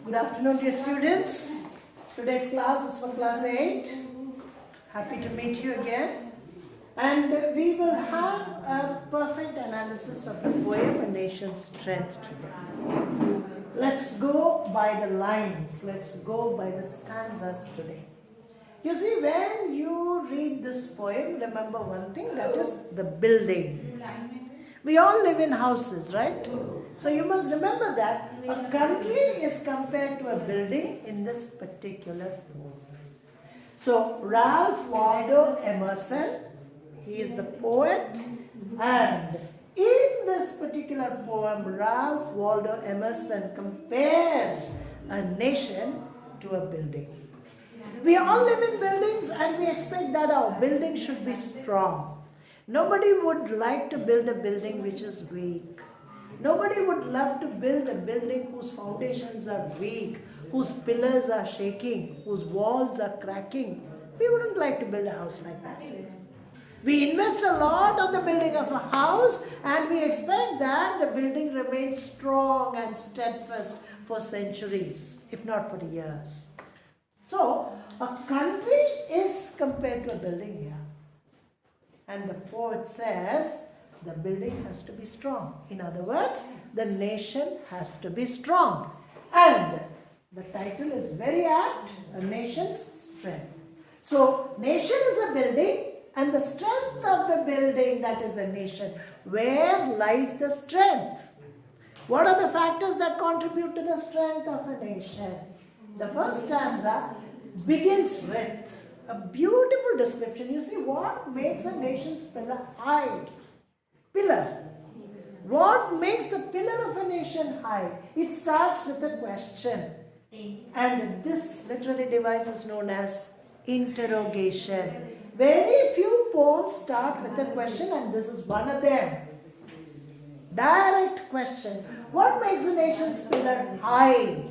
Good afternoon, dear students. Today's class is for class 8. Happy to meet you again. And we will have a perfect analysis of the poem A Nation's Strength today. Let's go by the lines. Let's go by the stanzas today. You see, when you read this poem, remember one thing, that is the building. We all live in houses, right? So you must remember that a country is compared to a building in this particular poem. So Ralph Waldo Emerson, he is the poet, and in this particular poem, Ralph Waldo Emerson compares a nation to a building. We all live in buildings and we expect that our building should be strong. Nobody would like to build a building which is weak. Nobody would love to build a building whose foundations are weak, whose pillars are shaking, whose walls are cracking. We wouldn't like to build a house like that. We invest a lot on the building of a house and we expect that the building remains strong and steadfast for centuries, if not for years. So, a country is compared to a building here. And the poet says the building has to be strong. In other words, the nation has to be strong. And the title is very apt, A Nation's Strength. So, nation is a building and the strength of the building, that is a nation. Where lies the strength? What are the factors that contribute to the strength of a nation? The first stanza begins with a beautiful description. You see, what makes a nation's pillar high? Pillar. What makes the pillar of a nation high? It starts with a question. And this literary device is known as interrogation. Very few poems start with a question, and this is one of them. Direct question. What makes a nation's pillar high?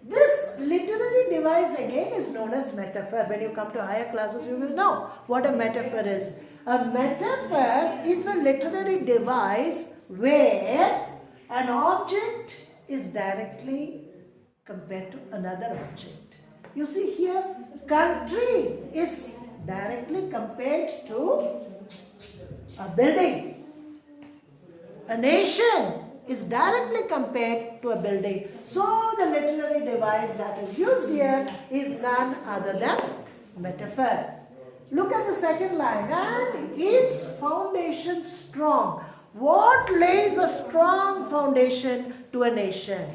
This literary device again is known as metaphor. When you come to higher classes, you will know what a metaphor is. A metaphor is a literary device where an object is directly compared to another object. You see here, country is directly compared to a building. A nation is directly compared to a building. So the literary device that is used here is none other than metaphor. Look at the second line. And its foundation strong. What lays a strong foundation to a nation?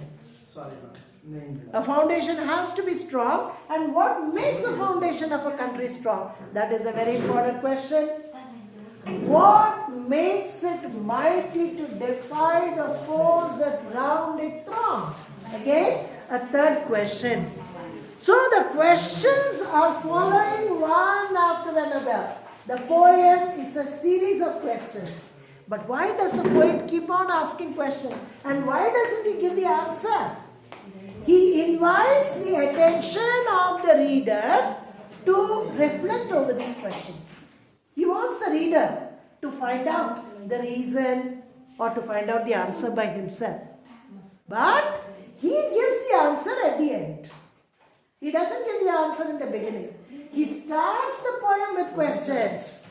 A foundation has to be strong. And what makes the foundation of a country strong? That is a very important question. What makes it mighty to defy the foes that round it throng? Again, a third question. So the questions are following one after another. The poem is a series of questions. But why does the poet keep on asking questions? And why doesn't he give the answer? He invites the attention of the reader to reflect over these questions. He wants the reader to find out the reason or to find out the answer by himself. But he gives the answer at the end. He doesn't give the answer in the beginning. He starts the poem with questions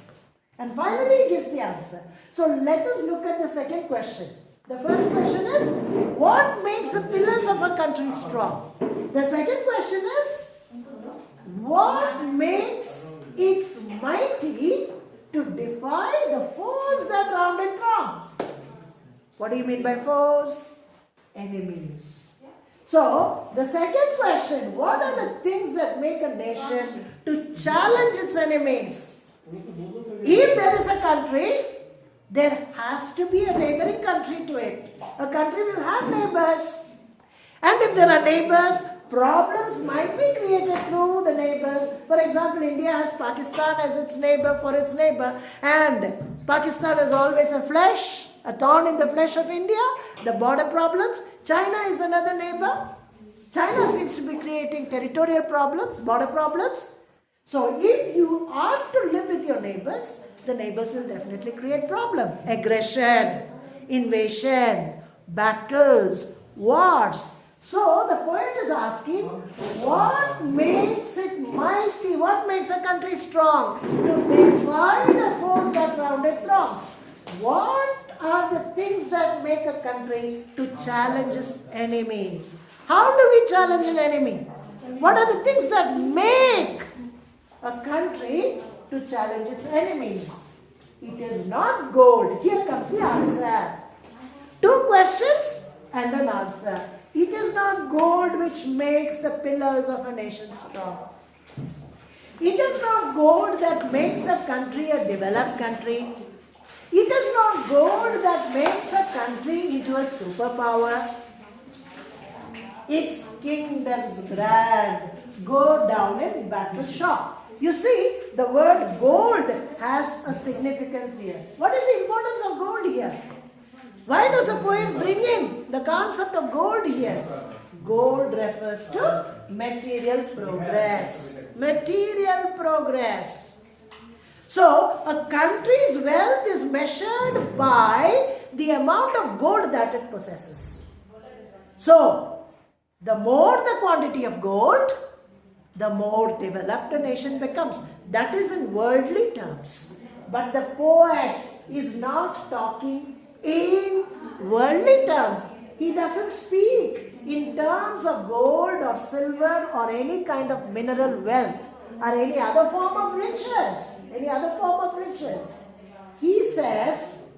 and finally he gives the answer. So let us look at the second question. The first question is, what makes the pillars of a country strong? The second question is, what makes it mighty to defy the foes that round it throng? What do you mean by foes? Enemies. So, the second question, what are the things that make a nation to challenge its enemies? If there is a country, there has to be a neighboring country to it. A country will have neighbors. And if there are neighbors, problems might be created through the neighbors. For example, India has Pakistan as its neighbor for its neighbor. And Pakistan is always a thorn in the flesh of India. The border problems. China is another neighbor. China seems to be creating territorial problems, border problems. So if you are to live with your neighbors, the neighbors will definitely create problem. Aggression, invasion, battles, wars. So the poet is asking, what makes it mighty? What makes a country strong? To defy the foes that round it throngs. What are the things that make a country to challenge its enemies? How do we challenge an enemy? What are the things that make a country to challenge its enemies? It is not gold. Here comes the answer. 2 questions and an answer. It is not gold which makes the pillars of a nation strong. It is not gold that makes a country a developed country. It is not gold that makes a country into a superpower. Its kingdoms grand go down in battle shock. You see, the word gold has a significance here. What is the importance of gold here? Why does the poet bring in the concept of gold here? Gold refers to material progress. Material progress. So, a country's wealth is measured by the amount of gold that it possesses. So, the more the quantity of gold, the more developed a nation becomes. That is in worldly terms. But the poet is not talking in worldly terms. He doesn't speak in terms of gold or silver or any kind of mineral wealth or any other form of riches. He says,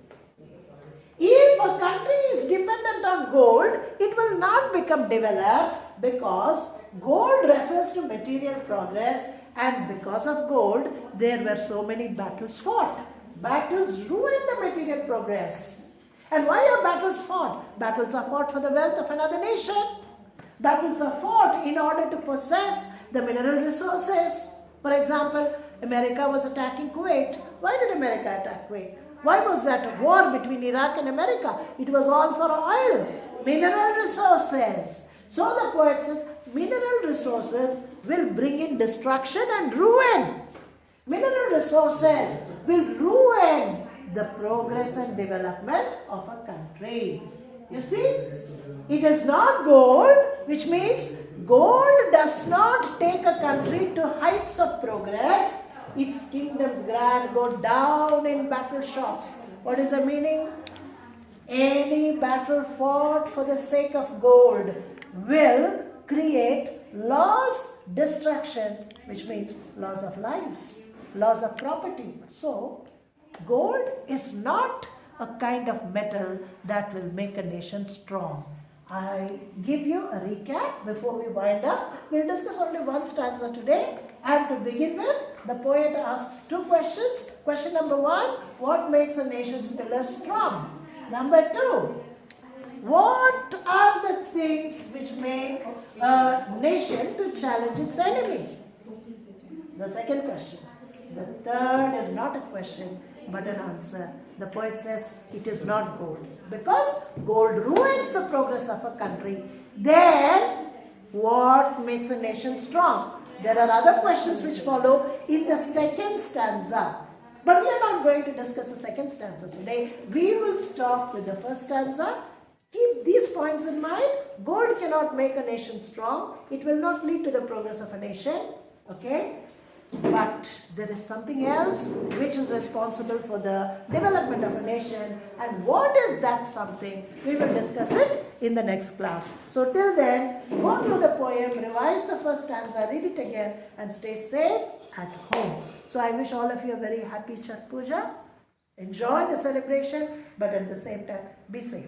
if a country is dependent on gold, it will not become developed, because gold refers to material progress, and because of gold, there were so many battles fought. Battles ruin the material progress. And why are battles fought? Battles are fought for the wealth of another nation. Battles are fought in order to possess the mineral resources. For example, America was attacking Kuwait. Why did America attack Kuwait? Why was that a war between Iraq and America? It was all for oil, mineral resources. So the poet says, mineral resources will bring in destruction and ruin. Mineral resources will ruin the progress and development of a country. You see, it is not gold, which means gold does not take a country to heights of progress. Its kingdoms grand go down in battle shocks. What is the meaning? Any battle fought for the sake of gold will create loss, destruction, which means loss of lives, loss of property. So, gold is not a kind of metal that will make a nation strong. I give you a recap before we wind up. We'll discuss only one stanza today. And to begin with, the poet asks 2 questions. Question number 1, what makes a nation's pillars strong? Number 2, what are the things which make a nation to challenge its enemy? The second question. The third is not a question, but an answer. The poet says it is not gold, because gold ruins the progress of a country. Then what makes a nation strong? There are other questions which follow in the second stanza, but we are not going to discuss the second stanza today. We will stop with the first stanza. Keep these points in mind. Gold cannot make a nation strong. It will not lead to the progress of a nation. Okay? But there is something else which is responsible for the development of a nation. And what is that something? We will discuss it in the next class. So till then, go through the poem, revise the first stanza, read it again, and stay safe at home. So I wish all of you a very happy Chhath Puja. Enjoy the celebration, but at the same time, be safe.